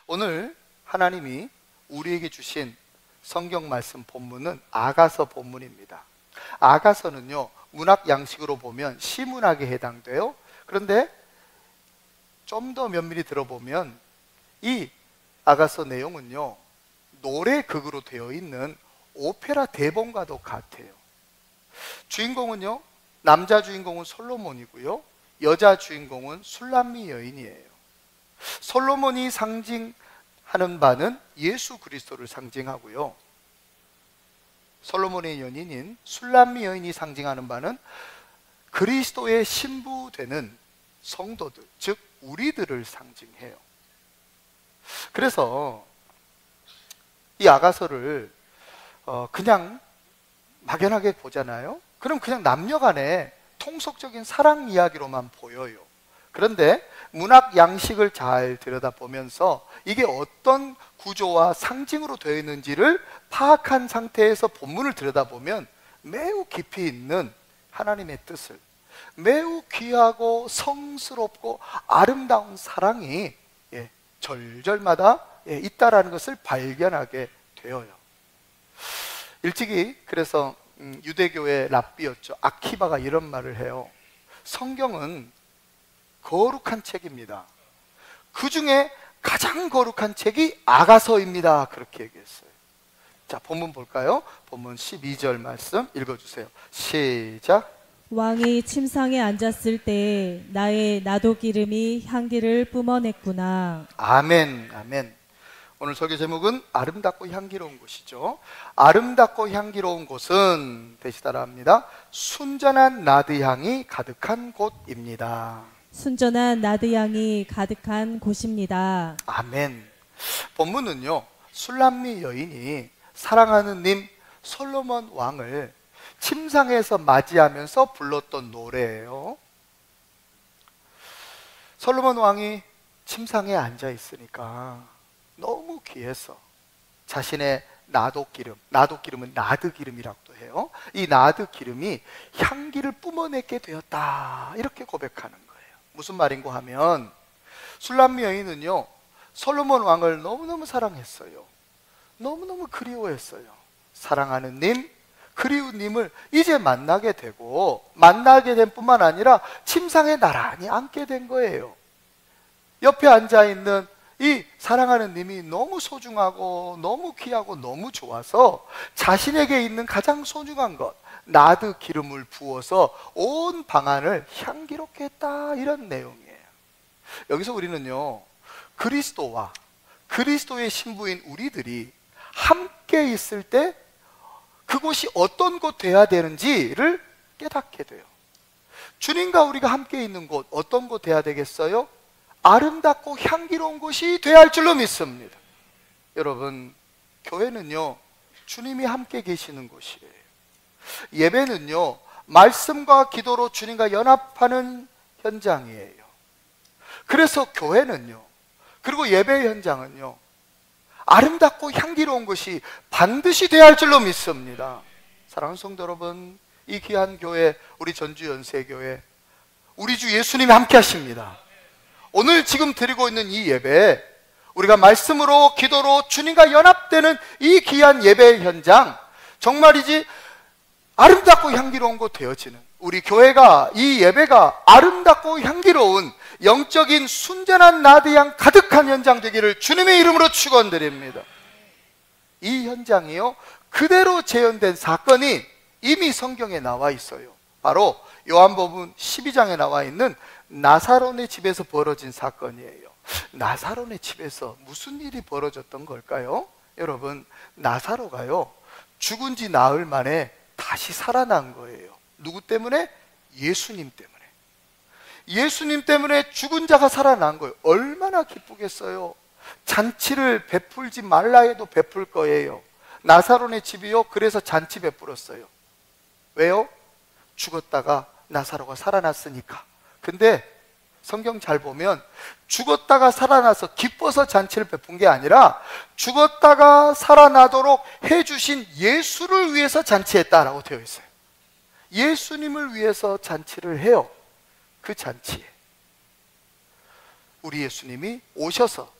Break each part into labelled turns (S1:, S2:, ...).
S1: 오늘 하나님이 우리에게 주신 성경 말씀 본문은 아가서 본문입니다. 아가서는요, 문학 양식으로 보면 시문학에 해당돼요. 그런데 좀 더 면밀히 들어보면 이 아가서 내용은요, 노래극으로 되어 있는 오페라 대본과도 같아요. 주인공은요, 남자 주인공은 솔로몬이고요, 여자 주인공은 술람미 여인이에요. 솔로몬이 상징하는 바는 예수 그리스도를 상징하고요, 솔로몬의 연인인 술람미 여인이 상징하는 바는 그리스도의 신부되는 성도들, 즉 우리들을 상징해요. 그래서 이 아가서를 그냥 막연하게 보잖아요. 그럼 그냥 남녀간의 통속적인 사랑 이야기로만 보여요. 그런데 문학 양식을 잘 들여다보면서 이게 어떤 구조와 상징으로 되어 있는지를 파악한 상태에서 본문을 들여다보면 매우 깊이 있는 하나님의 뜻을, 매우 귀하고 성스럽고 아름다운 사랑이 절절마다 있다라는 것을 발견하게 되어요. 일찍이 그래서 유대교의 랍비였죠, 아키바가 이런 말을 해요. 성경은 거룩한 책입니다. 그 중에 가장 거룩한 책이 아가서입니다. 그렇게 얘기했어요. 자, 본문 볼까요? 본문 12절 말씀 읽어주세요. 시작.
S2: 왕이 침상에 앉았을 때 나의 나도 기름이 향기를 뿜어냈구나.
S1: 아멘, 아멘. 오늘 설교 제목은 아름답고 향기로운 곳이죠. 아름답고 향기로운 곳은 대시 따라합니다. 순전한 나드향이 가득한 곳입니다.
S2: 순전한 나드향이 가득한 곳입니다.
S1: 아멘. 본문은요, 술람미 여인이 사랑하는 님 솔로몬 왕을 침상에서 맞이하면서 불렀던 노래예요. 솔로몬 왕이 침상에 앉아 있으니까 너무 귀해서 자신의 나도기름은 나드기름이라고도 해요. 이 나드기름이 향기를 뿜어내게 되었다, 이렇게 고백하는 거예요. 무슨 말인고 하면 술람미 여인은요, 솔로몬 왕을 너무너무 사랑했어요. 너무너무 그리워했어요. 사랑하는 님, 그리운 님을 이제 만나게 되고, 만나게 된 뿐만 아니라 침상에 나란히 앉게 된 거예요. 옆에 앉아있는 이 사랑하는 님이 너무 소중하고 너무 귀하고 너무 좋아서 자신에게 있는 가장 소중한 것, 나드 기름을 부어서 온 방안을 향기롭게 했다, 이런 내용이에요. 여기서 우리는요, 그리스도와 그리스도의 신부인 우리들이 함께 있을 때 그곳이 어떤 곳 돼야 되는지를 깨닫게 돼요. 주님과 우리가 함께 있는 곳, 어떤 곳 돼야 되겠어요? 아름답고 향기로운 곳이 돼야 할 줄로 믿습니다. 여러분, 교회는요, 주님이 함께 계시는 곳이에요. 예배는요, 말씀과 기도로 주님과 연합하는 현장이에요. 그래서 교회는요, 그리고 예배 현장은요, 아름답고 향기로운 것이 반드시 돼야 할 줄로 믿습니다. 사랑하는 성도 여러분, 이 귀한 교회, 우리 전주연세교회, 우리 주 예수님이 함께 하십니다. 오늘 지금 드리고 있는 이 예배, 우리가 말씀으로 기도로 주님과 연합되는 이 귀한 예배 현장, 정말이지 아름답고 향기로운 곳 되어지는, 우리 교회가, 이 예배가 아름답고 향기로운 영적인 순전한 나드향 가득한 현장 되기를 주님의 이름으로 축원드립니다. 이 현장이요, 그대로 재현된 사건이 이미 성경에 나와 있어요. 바로 요한복음 12장에 나와 있는 나사로네 집에서 벌어진 사건이에요. 나사로네 집에서 무슨 일이 벌어졌던 걸까요? 여러분, 나사로가요, 죽은 지 나흘 만에 다시 살아난 거예요. 누구 때문에? 예수님 때문에. 예수님 때문에 죽은 자가 살아난 거예요. 얼마나 기쁘겠어요. 잔치를 베풀지 말라 해도 베풀 거예요. 나사로네 집이요, 그래서 잔치 베풀었어요. 왜요? 죽었다가 나사로가 살아났으니까. 근데 성경 잘 보면 죽었다가 살아나서 기뻐서 잔치를 베푼 게 아니라 죽었다가 살아나도록 해주신 예수를 위해서 잔치했다라고 되어 있어요. 예수님을 위해서 잔치를 해요. 그 잔치에 우리 예수님이 오셔서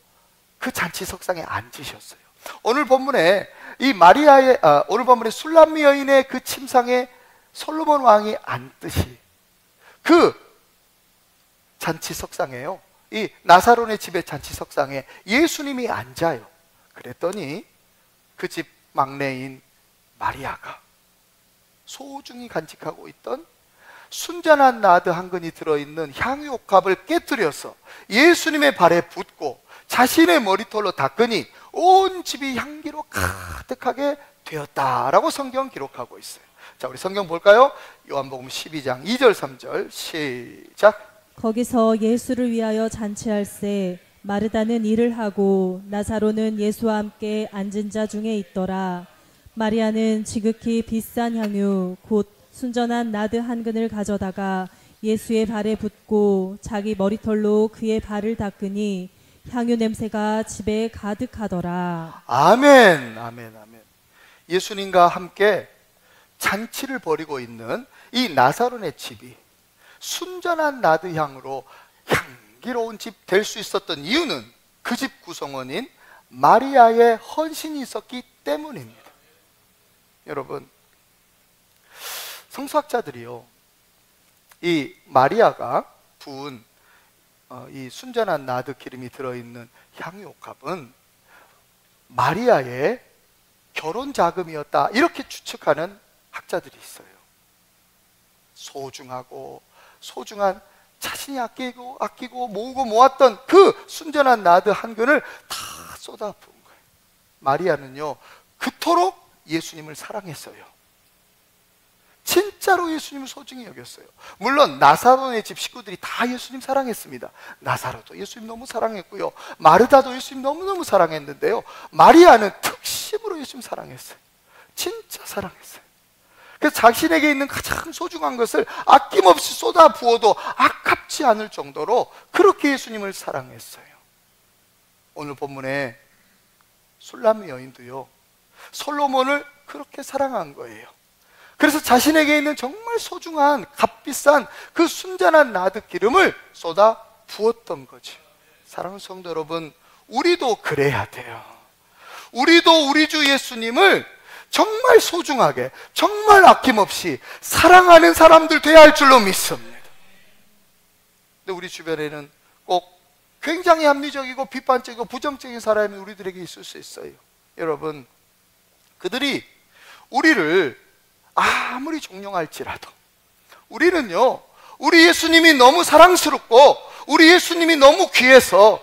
S1: 그 그 잔치석상에 앉으셨어요. 오늘 본문에 이 마리아의 오늘 본문에 술람미 여인의 그 침상에 솔로몬 왕이 앉듯이 그 잔치석상에요, 이 나사로네 집의 잔치석상에 예수님이 앉아요. 그랬더니 그 집 막내인 마리아가 소중히 간직하고 있던 순전한 나드 한 근이 들어있는 향유옥합을 깨뜨려서 예수님의 발에 붓고 자신의 머리털로 닦으니 온 집이 향기로 가득하게 되었다라고 성경 기록하고 있어요. 자, 우리 성경 볼까요? 요한복음 12장 2절 3절 시작.
S2: 거기서 예수를 위하여 잔치할세 마르다는 일을 하고 나사로는 예수와 함께 앉은 자 중에 있더라. 마리아는 지극히 비싼 향유 곧 순전한 나드 한 근을 가져다가 예수의 발에 붓고 자기 머리털로 그의 발을 닦으니 향유 냄새가 집에 가득하더라.
S1: 아멘, 아멘, 아멘. 예수님과 함께 잔치를 벌이고 있는 이 나사로네 집이 순전한 나드 향으로 향기로운 집 될 수 있었던 이유는 그 집 구성원인 마리아의 헌신이 있었기 때문입니다. 여러분, 성서학자들이요, 이 마리아가 부은 이 순전한 나드 기름이 들어있는 향유옥합은 마리아의 결혼 자금이었다, 이렇게 추측하는 학자들이 있어요. 소중한 자신이 아끼고 모으고 모았던 그 순전한 나드 한 근을 다 쏟아 부은 거예요. 마리아는요, 그토록 예수님을 사랑했어요. 진짜로 예수님을 소중히 여겼어요. 물론 나사로네 집 식구들이 다 예수님 사랑했습니다. 나사로도 예수님 너무 사랑했고요, 마르다도 예수님 너무너무 사랑했는데요, 마리아는 특심으로 예수님 사랑했어요. 진짜 사랑했어요. 그래서 자신에게 있는 가장 소중한 것을 아낌없이 쏟아 부어도 아깝지 않을 정도로 그렇게 예수님을 사랑했어요. 오늘 본문에 술람미 여인도요, 솔로몬을 그렇게 사랑한 거예요. 그래서 자신에게 있는 정말 소중한 값비싼 그 순전한 나드 기름을 쏟아 부었던 거죠. 사랑하는 성도 여러분, 우리도 그래야 돼요. 우리도 우리 주 예수님을 정말 소중하게, 정말 아낌없이 사랑하는 사람들 돼야 할 줄로 믿습니다. 근데 우리 주변에는 꼭 굉장히 합리적이고 비판적이고 부정적인 사람이 우리들에게 있을 수 있어요. 여러분, 그들이 우리를 아무리 존경할지라도 우리는요, 우리 예수님이 너무 사랑스럽고 우리 예수님이 너무 귀해서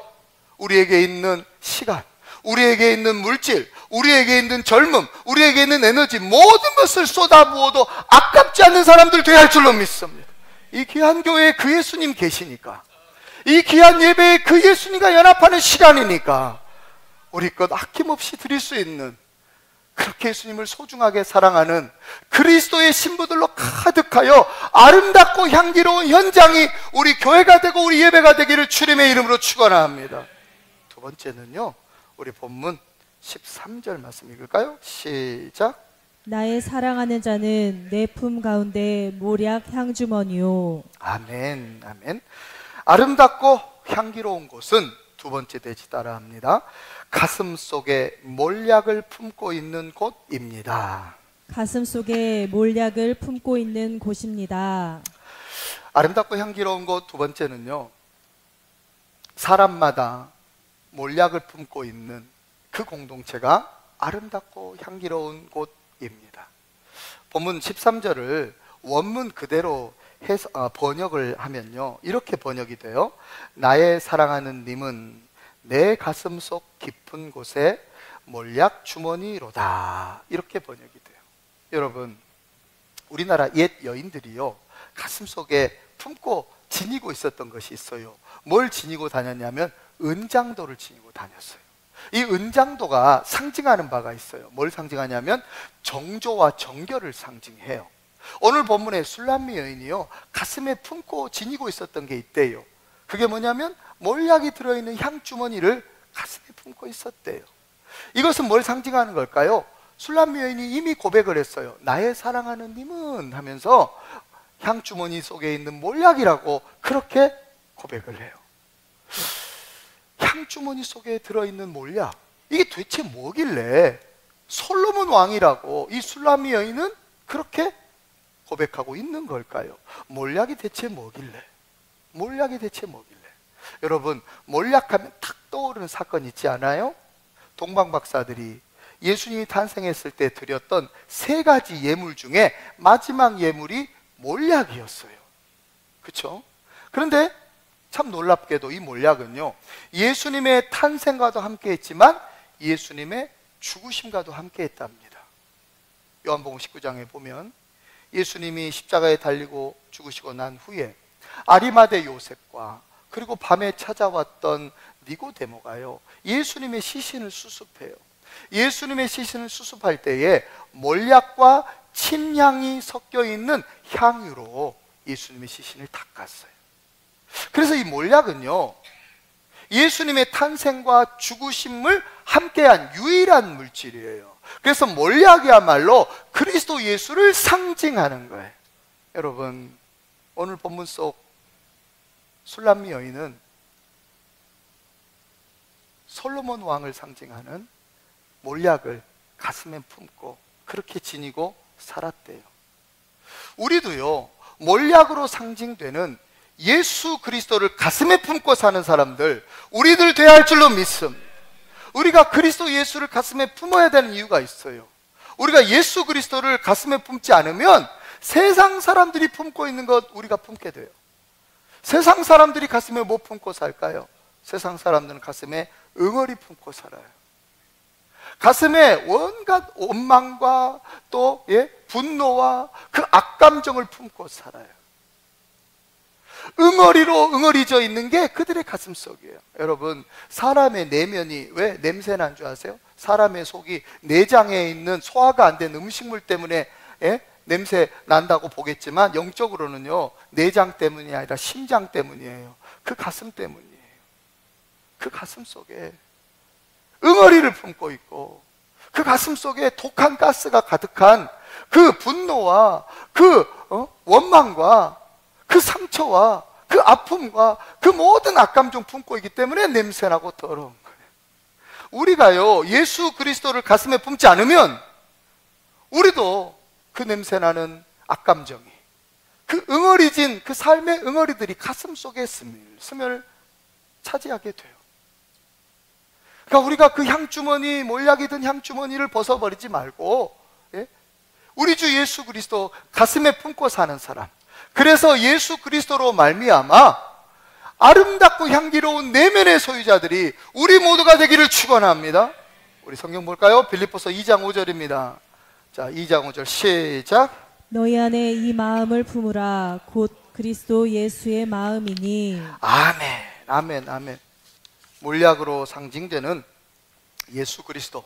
S1: 우리에게 있는 시간, 우리에게 있는 물질, 우리에게 있는 젊음, 우리에게 있는 에너지, 모든 것을 쏟아부어도 아깝지 않는 사람들 돼야 할 줄로 믿습니다. 이 귀한 교회에 그 예수님 계시니까, 이 귀한 예배에 그 예수님과 연합하는 시간이니까 우리 것 아낌없이 드릴 수 있는, 그렇게 예수님을 소중하게 사랑하는 그리스도의 신부들로 가득하여 아름답고 향기로운 현장이 우리 교회가 되고 우리 예배가 되기를 주님의 이름으로 축원합니다. 두 번째는요, 우리 본문 13절 말씀 읽을까요? 시작.
S2: 나의 사랑하는 자는 내 품 가운데 몰약 향주머니요.
S1: 아멘, 아멘. 아름답고 향기로운 곳은 두 번째 대지 따라합니다. 가슴 속에 몰약을 품고 있는 곳입니다.
S2: 가슴 속에 몰약을 품고 있는 곳입니다.
S1: 아름답고 향기로운 곳 두 번째는요, 사람마다 몰약을 품고 있는 그 공동체가 아름답고 향기로운 곳입니다. 본문 13절을 원문 그대로 번역을 하면요, 이렇게 번역이 돼요. 나의 사랑하는 님은 내 가슴 속 깊은 곳에 몰약 주머니로다, 이렇게 번역이 돼요. 여러분, 우리나라 옛 여인들이요, 가슴 속에 품고 지니고 있었던 것이 있어요. 뭘 지니고 다녔냐면 은장도를 지니고 다녔어요. 이 은장도가 상징하는 바가 있어요. 뭘 상징하냐면 정조와 정결을 상징해요. 오늘 본문의 술람미 여인이요, 가슴에 품고 지니고 있었던 게 있대요. 그게 뭐냐면 몰약이 들어있는 향주머니를 가슴에 품고 있었대요. 이것은 뭘 상징하는 걸까요? 술람미 여인이 이미 고백을 했어요. 나의 사랑하는 님은 하면서 향주머니 속에 있는 몰약이라고 그렇게 고백을 해요. 향주머니 속에 들어있는 몰약, 이게 도대체 뭐길래 솔로몬 왕이라고 이 술람미 여인은 그렇게 고백하고 있는 걸까요? 몰약이 대체 뭐길래? 몰약이 대체 뭐길래? 여러분, 몰약하면 탁 떠오르는 사건 있지 않아요? 동방 박사들이 예수님이 탄생했을 때 드렸던 3가지 예물 중에 마지막 예물이 몰약이었어요. 그렇죠? 그런데 참 놀랍게도 이 몰약은요, 예수님의 탄생과도 함께 했지만 예수님의 죽으심과도 함께 했답니다. 요한복음 19장에 보면 예수님이 십자가에 달리고 죽으시고 난 후에 아리마대 요셉과 그리고 밤에 찾아왔던 니고데모가요, 예수님의 시신을 수습해요. 예수님의 시신을 수습할 때에 몰약과 침향이 섞여 있는 향유로 예수님의 시신을 닦았어요. 그래서 이 몰약은요, 예수님의 탄생과 죽으심을 함께한 유일한 물질이에요. 그래서 몰약이야말로 그리스도 예수를 상징하는 거예요. 여러분, 오늘 본문 속 술람미 여인은 솔로몬 왕을 상징하는 몰약을 가슴에 품고 그렇게 지니고 살았대요. 우리도요, 몰약으로 상징되는 예수 그리스도를 가슴에 품고 사는 사람들, 우리들 돼야 할 줄로 믿습니다. 우리가 그리스도 예수를 가슴에 품어야 되는 이유가 있어요. 우리가 예수 그리스도를 가슴에 품지 않으면 세상 사람들이 품고 있는 것 우리가 품게 돼요. 세상 사람들이 가슴에 뭐 품고 살까요? 세상 사람들은 가슴에 응어리 품고 살아요. 가슴에 온갖 원망과 또 분노와 그 악감정을 품고 살아요. 응어리로 응어리져 있는 게 그들의 가슴 속이에요. 여러분, 사람의 내면이 왜 냄새 난 줄 아세요? 사람의 속이 내장에 있는 소화가 안 된 음식물 때문에 냄새 난다고 보겠지만, 영적으로는요, 내장 때문이 아니라 심장 때문이에요. 그 가슴 때문이에요. 그 가슴 속에 응어리를 품고 있고, 그 가슴 속에 독한 가스가 가득한 그 분노와 그 원망과 그 상처와 그 아픔과 그 모든 악감정 품고 있기 때문에 냄새나고 더러운 거예요. 우리가요, 예수 그리스도를 가슴에 품지 않으면 우리도 그 냄새나는 악감정이, 그 응어리진 그 삶의 응어리들이 가슴 속에 스며를 차지하게 돼요. 그러니까 우리가 그 향주머니, 몰약이 든 향주머니를 벗어버리지 말고, 우리 주 예수 그리스도 가슴에 품고 사는 사람, 그래서 예수 그리스도로 말미암아 아름답고 향기로운 내면의 소유자들이 우리 모두가 되기를 축원합니다. 우리 성경 볼까요? 빌립보서 2장 5절입니다. 자, 2장 5절 시작.
S2: 너희 안에 이 마음을 품으라. 곧 그리스도 예수의 마음이니.
S1: 아멘, 아멘, 아멘. 몰약으로 상징되는 예수 그리스도,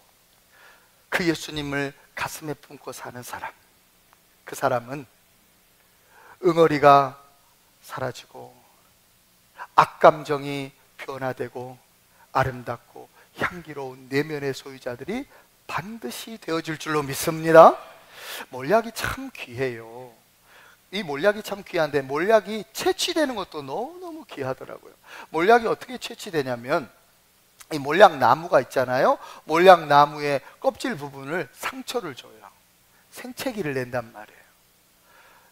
S1: 그 예수님을 가슴에 품고 사는 사람, 그 사람은 응어리가 사라지고 악감정이 변화되고 아름답고 향기로운 내면의 소유자들이 반드시 되어질 줄로 믿습니다. 몰약이 참 귀해요. 이 몰약이 참 귀한데, 몰약이 채취되는 것도 너무너무 귀하더라고요. 몰약이 어떻게 채취되냐면, 이 몰약 나무가 있잖아요. 몰약 나무의 껍질 부분을 상처를 줘요. 생채기를 낸단 말이에요.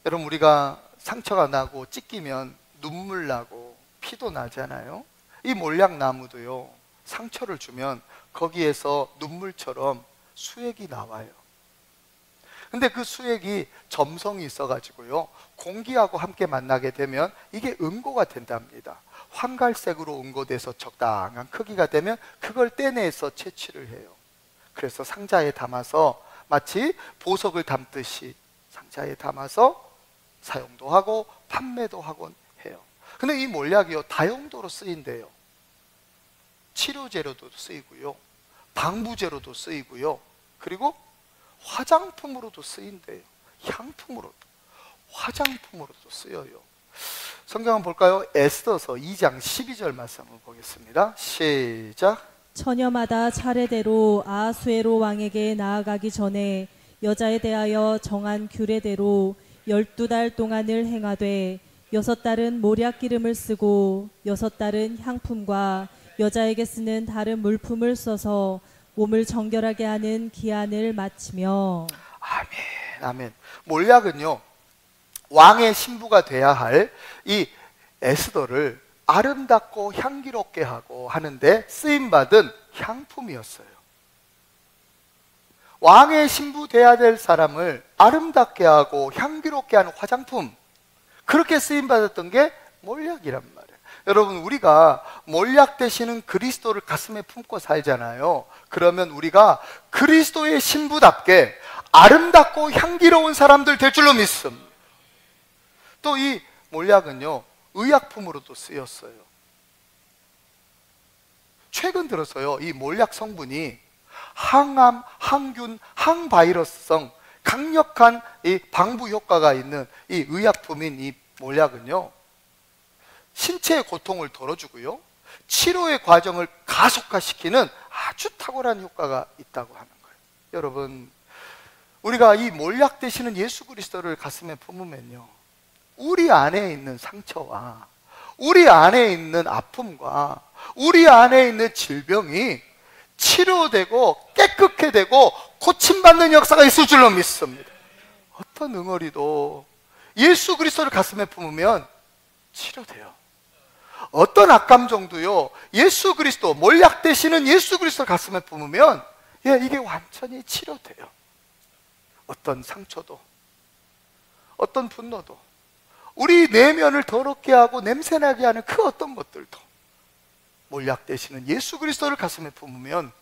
S1: 여러분, 우리가 상처가 나고 찢기면 눈물 나고 피도 나잖아요. 이 몰약 나무도요, 상처를 주면 거기에서 눈물처럼 수액이 나와요. 근데 그 수액이 점성이 있어가지고요, 공기하고 함께 만나게 되면 이게 응고가 된답니다. 황갈색으로 응고돼서 적당한 크기가 되면 그걸 떼내서 채취를 해요. 그래서 상자에 담아서 마치 보석을 담듯이 상자에 담아서 사용도 하고 판매도 하곤 해요. 근데 이 몰약이요, 다용도로 쓰인대요. 치료제로도 쓰이고요, 방부제로도 쓰이고요, 그리고 화장품으로도 쓰인대요. 향품으로도, 화장품으로도 쓰여요. 성경 한번 볼까요? 에스더서 2장 12절 말씀 한번 보겠습니다. 시작.
S2: 처녀마다 차례대로 아하수에로 왕에게 나아가기 전에 여자에 대하여 정한 규례대로 12달 동안을 행하되 6달은 몰약 기름을 쓰고 6달은 향품과 여자에게 쓰는 다른 물품을 써서 몸을 정결하게 하는 기한을 마치며.
S1: 아멘, 아멘. 몰약은요, 왕의 신부가 돼야 할 이 에스더를 아름답고 향기롭게 하고 하는데 쓰임받은 향품이었어요. 왕의 신부 돼야 될 사람을 아름답게 하고 향기롭게 하는 화장품, 그렇게 쓰임받았던 게 몰약이란 말이에요. 여러분, 우리가 몰약 되시는 그리스도를 가슴에 품고 살잖아요. 그러면 우리가 그리스도의 신부답게 아름답고 향기로운 사람들 될 줄로 믿습니다. 또 이 몰약은요, 의약품으로도 쓰였어요. 최근 들어서요, 이 몰약 성분이 항암, 항균, 항바이러스성 강력한 이 방부 효과가 있는 이 의약품인 이 몰약은요, 신체의 고통을 덜어주고요, 치료의 과정을 가속화시키는 아주 탁월한 효과가 있다고 하는 거예요. 여러분, 우리가 이 몰약 되시는 예수 그리스도를 가슴에 품으면요, 우리 안에 있는 상처와 우리 안에 있는 아픔과 우리 안에 있는 질병이 치료되고 깨끗게 되고 고침받는 역사가 있을 줄로 믿습니다. 어떤 응어리도 예수 그리스도를 가슴에 품으면 치료돼요. 어떤 악감정도요, 예수 그리스도, 몰약 되시는 예수 그리스도를 가슴에 품으면 이게 완전히 치료돼요. 어떤 상처도, 어떤 분노도, 우리 내면을 더럽게 하고 냄새나게 하는 그 어떤 것들도 몰약 되시는 예수 그리스도를 가슴에 품으면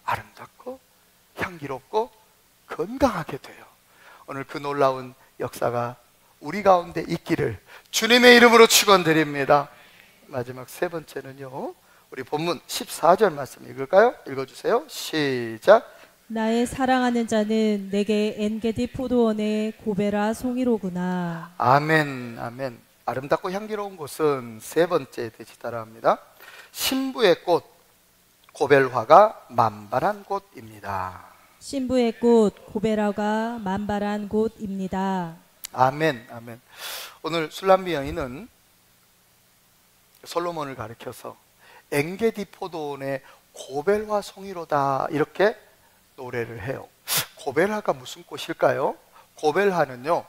S1: 아름답고 향기롭고 건강하게 돼요. 오늘 그 놀라운 역사가 우리 가운데 있기를 주님의 이름으로 축원드립니다. 마지막 세 번째는요, 우리 본문 14절 말씀 읽을까요? 읽어주세요. 시작.
S2: 나의 사랑하는 자는 내게 엔게디 포도원의 고베라 송이로구나.
S1: 아멘, 아멘. 아름답고 향기로운 곳은 세 번째 되시다라 합니다. 신부의 꽃 고벨화가 만발한 곳입니다.
S2: 신부의 꽃 고베라가 만발한 곳입니다.
S1: 아멘, 아멘. 오늘 술람비 여인은 솔로몬을 가리켜서 엔게디 포도원의 고벨화 송이로다 이렇게 노래를 해요. 고벨화가 무슨 꽃일까요? 고벨화는요,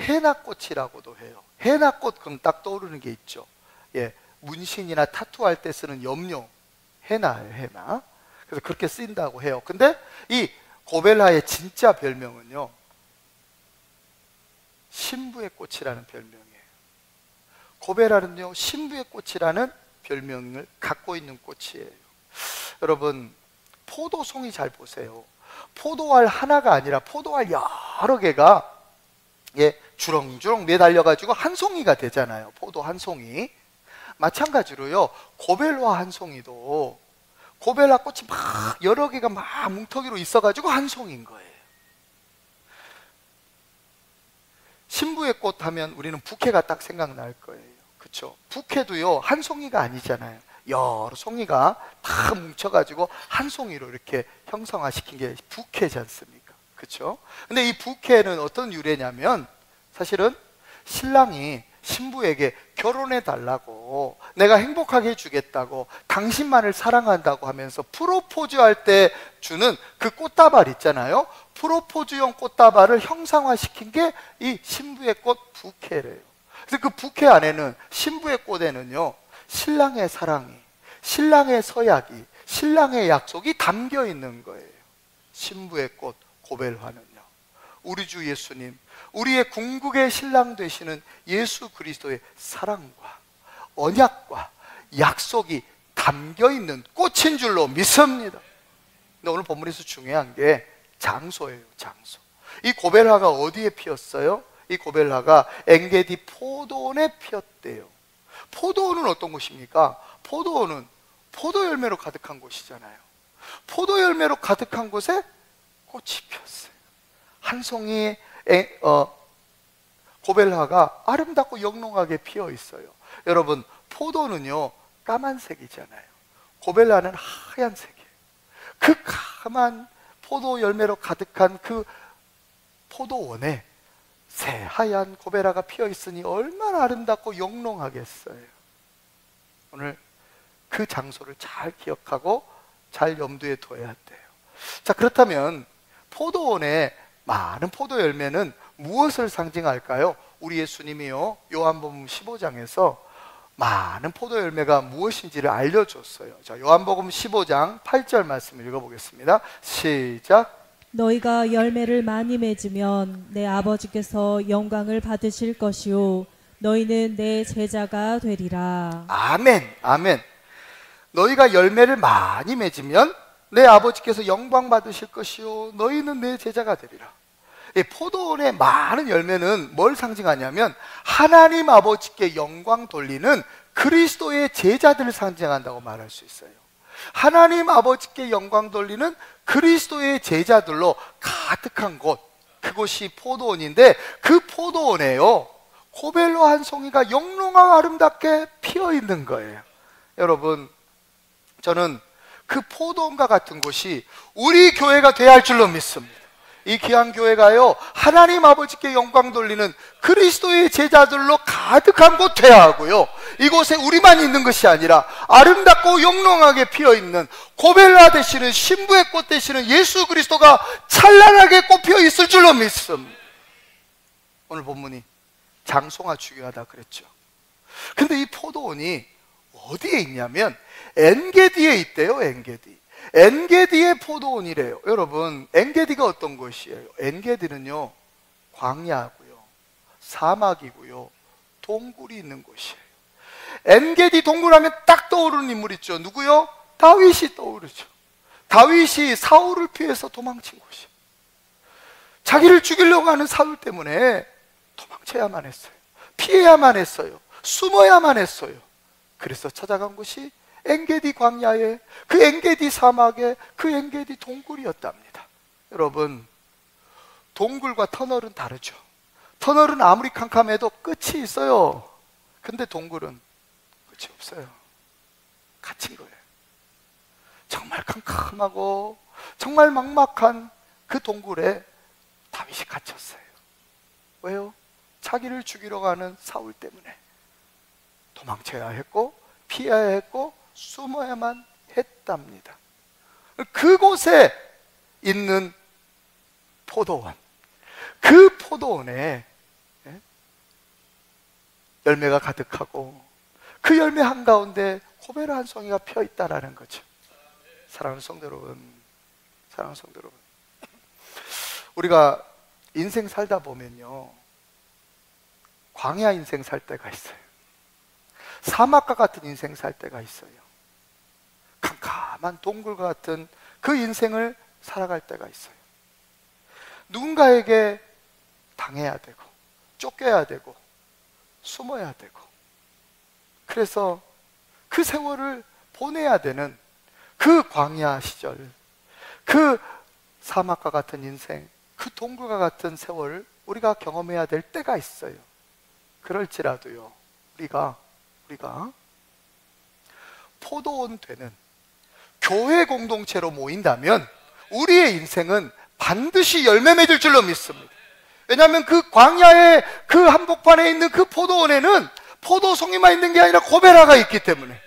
S1: 헤나꽃이라고도 해요. 헤나꽃 그럼 딱 떠오르는 게 있죠. 문신이나 타투할 때 쓰는 염료, 헤나예요, 헤나. 그래서 그렇게 쓰인다고 해요. 근데 이 고벨화의 진짜 별명은요, 신부의 꽃이라는 별명이에요. 고벨화는요, 신부의 꽃이라는 별명을 갖고 있는 꽃이에요. 여러분, 포도송이 잘 보세요. 포도알 하나가 아니라 포도알 여러 개가 주렁주렁 매달려가지고 한 송이가 되잖아요. 포도 한 송이. 마찬가지로요, 고벨화 한 송이도 고벨화 꽃이 막 여러 개가 막 뭉텅이로 있어가지고 한 송이인 거예요. 신부의 꽃 하면 우리는 부케가 딱 생각날 거예요. 그렇죠? 부케도요, 한 송이가 아니잖아요. 여러 송이가 다 뭉쳐가지고 한 송이로 이렇게 형성화시킨 게 부케지 않습니까? 그렇죠? 근데 이 부케는 어떤 유래냐면, 사실은 신랑이 신부에게 결혼해 달라고, 내가 행복하게 해주겠다고, 당신만을 사랑한다고 하면서 프로포즈 할 때 주는 그 꽃다발 있잖아요. 프로포즈용 꽃다발을 형상화시킨 게 이 신부의 꽃 부케래요. 그래서 그 부케 안에는, 신부의 꽃에는요, 신랑의 사랑이, 신랑의 서약이, 신랑의 약속이 담겨 있는 거예요. 신부의 꽃 고벨화는요, 우리 주 예수님, 우리의 궁극의 신랑 되시는 예수 그리스도의 사랑과 언약과 약속이 담겨 있는 꽃인 줄로 믿습니다. 근데 오늘 본문에서 중요한 게 장소예요, 장소. 이 고벨화가 어디에 피었어요? 이 고벨화가 엔게디 포도원에 피었대요. 포도원은 어떤 곳입니까? 포도원은 포도 열매로 가득한 곳이잖아요. 포도 열매로 가득한 곳에 꽃이 피었어요. 한 송이의 고벨화가 아름답고 영롱하게 피어 있어요. 여러분, 포도는요 까만색이잖아요. 고벨화는 하얀색이에요. 그 까만 포도 열매로 가득한 그 포도원에 새하얀 고벨화가 피어 있으니 얼마나 아름답고 영롱하겠어요. 오늘 그 장소를 잘 기억하고 잘 염두에 둬야 돼요. 자, 그렇다면 포도원의 많은 포도 열매는 무엇을 상징할까요? 우리 예수님이요, 요한복음 15장에서 많은 포도 열매가 무엇인지를 알려줬어요. 자, 요한복음 15장 8절 말씀을 읽어보겠습니다. 시작.
S2: 너희가 열매를 많이 맺으면 내 아버지께서 영광을 받으실 것이요 너희는 내 제자가 되리라.
S1: 아멘, 아멘. 너희가 열매를 많이 맺으면 내 아버지께서 영광 받으실 것이요 너희는 내 제자가 되리라. 이 포도원의 많은 열매는 뭘 상징하냐면 하나님 아버지께 영광 돌리는 그리스도의 제자들을 상징한다고 말할 수 있어요. 하나님 아버지께 영광 돌리는 그리스도의 제자들로 가득한 곳, 그곳이 포도원인데, 그 포도원에요, 고벨로 한 송이가 영롱하고 아름답게 피어 있는 거예요. 여러분, 저는 그 포도원과 같은 곳이 우리 교회가 돼야 할 줄로 믿습니다. 이 귀한 교회가요, 하나님 아버지께 영광 돌리는 그리스도의 제자들로 가득한 곳 돼야 하고요, 이곳에 우리만 있는 것이 아니라 아름답고 영롱하게 피어있는 고벨라 되시는 신부의 꽃 되시는 예수 그리스도가 찬란하게 꽃피어 있을 줄로 믿습니다. 오늘 본문이 장소가 중요하다 그랬죠. 근데 이 포도원이 어디에 있냐면 엔게디에 있대요. 엔게디의 포도원이래요. 여러분, 엔게디가 어떤 곳이에요? 엔게디는요, 광야고요, 사막이고요, 동굴이 있는 곳이에요. 엔게디 동굴하면 딱 떠오르는 인물 있죠. 누구요? 다윗이 떠오르죠. 다윗이 사울을 피해서 도망친 곳이에요. 자기를 죽이려고 하는 사울 때문에 도망쳐야만 했어요. 피해야만 했어요. 숨어야만 했어요. 그래서 찾아간 곳이 엔게디 광야에, 그 엔게디 사막에, 그 엔게디 동굴이었답니다. 여러분, 동굴과 터널은 다르죠. 터널은 아무리 캄캄해도 끝이 있어요. 근데 동굴은 끝이 없어요. 갇힌 거예요. 정말 캄캄하고 정말 막막한 그 동굴에 다윗이 갇혔어요. 왜요? 자기를 죽이러 가는 사울 때문에 도망쳐야 했고 피해야 했고 숨어야만 했답니다. 그곳에 있는 포도원, 그 포도원에 열매가 가득하고 그 열매 한가운데 고벨라 한 송이가 펴 있다라는 거죠. 사랑하는 성도 여러분, 사랑하는 성도 여러분, 우리가 인생 살다 보면요, 광야 인생 살 때가 있어요. 사막과 같은 인생 살 때가 있어요. 캄캄한 동굴과 같은 그 인생을 살아갈 때가 있어요. 누군가에게 당해야 되고 쫓겨야 되고 숨어야 되고, 그래서 그 세월을 보내야 되는 그 광야 시절, 그 사막과 같은 인생, 그 동굴과 같은 세월을 우리가 경험해야 될 때가 있어요. 그럴지라도요, 우리가 포도원 되는 교회 공동체로 모인다면 우리의 인생은 반드시 열매 맺을 줄로 믿습니다. 왜냐하면 그 광야의 그 한복판에 있는 그 포도원에는 포도송이만 있는 게 아니라 고벨라가 있기 때문에,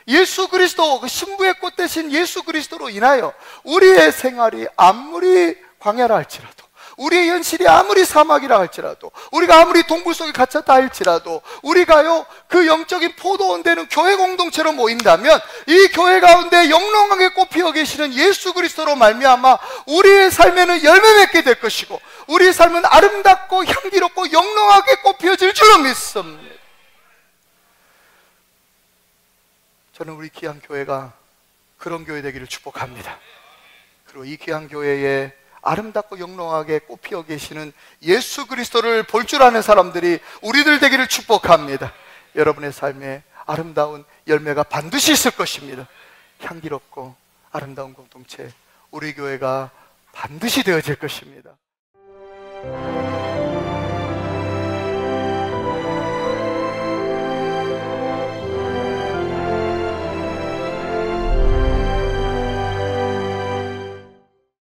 S1: 예수 그리스도, 그 신부의 꽃 대신 예수 그리스도로 인하여 우리의 생활이 아무리 광야라 할지라도, 우리의 현실이 아무리 사막이라 할지라도, 우리가 아무리 동굴 속에 갇혔다 할지라도, 우리가요, 그 영적인 포도원 되는 교회 공동체로 모인다면 이 교회 가운데 영롱하게 꽃피어 계시는 예수 그리스도로 말미암아 우리의 삶에는 열매 맺게 될 것이고, 우리의 삶은 아름답고 향기롭고 영롱하게 꽃피어질 줄로 믿습니다. 저는 우리 귀한 교회가 그런 교회 되기를 축복합니다. 그리고 이 귀한 교회에 아름답고 영롱하게 꽃피어 계시는 예수 그리스도를 볼 줄 아는 사람들이 우리들 되기를 축복합니다. 여러분의 삶에 아름다운 열매가 반드시 있을 것입니다. 향기롭고 아름다운 공동체, 우리 교회가 반드시 되어질 것입니다.